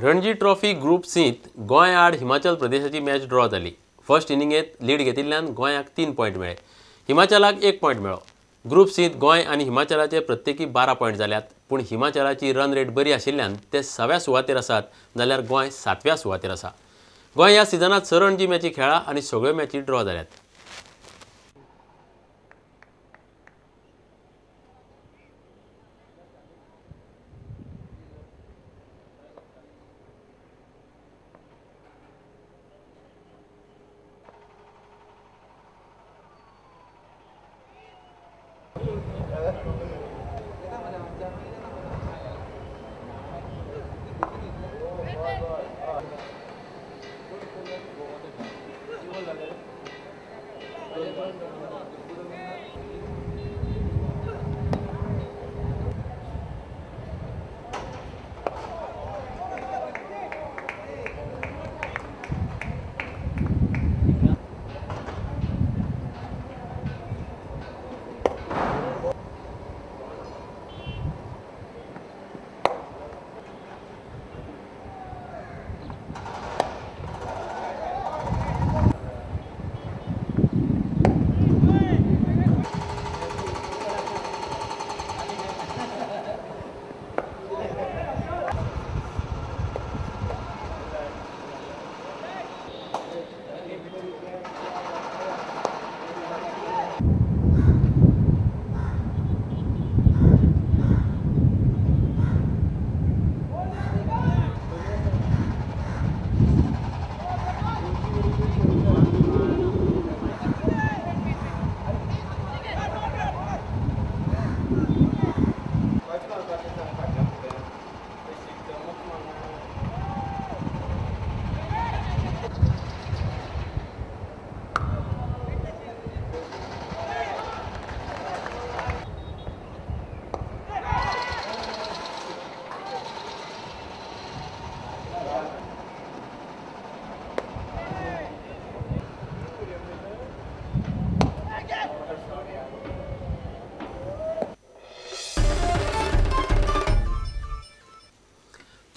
Ranji trophy group सीत गोंय आड Himachal प्रदेशाची match draw जाली। First इनिंगेत lead घेतिल्ल्यान गोंयाक 3 पॉइंट मेळ्ळे, हिमाचलाक 1 पॉइंट मेळ्ळो। ग्रुप सीत गोंय आनी हिमाचलाचे प्रत्येकी 12 पॉइंट जाल्यात, पूण हिमाचलाची रन रेट बरी आशिल्ल्यान ते 6व्या सुवातेर आसात, जाल्यार गोंय 7व्या सुवातेर आसा। गोंय ह्या सिजनात 6 रणजी मॅची खेळ्ळा आनी सगळ्यो मॅची ड्रॉ जाल्यात।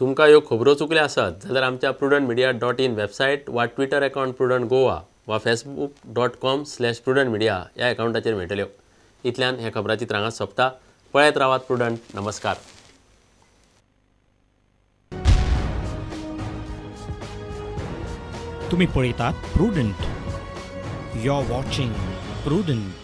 तुमकां ह्यो खबरो चुकल्या आसात जाल्यार आमच्या prudentmedia.in वेबसायट वा ट्विटर अकाउंट prudent गोवा वा facebook.com/prudentmedia ह्या अकाउंटाचेर मेळटल्यो। इतल्यान हे खबराची त्रांगात सोंपता। पळयत रावात प्रुडंट। नमस्कार। तुम्ही पळयतात Prudent. You are watching prudent.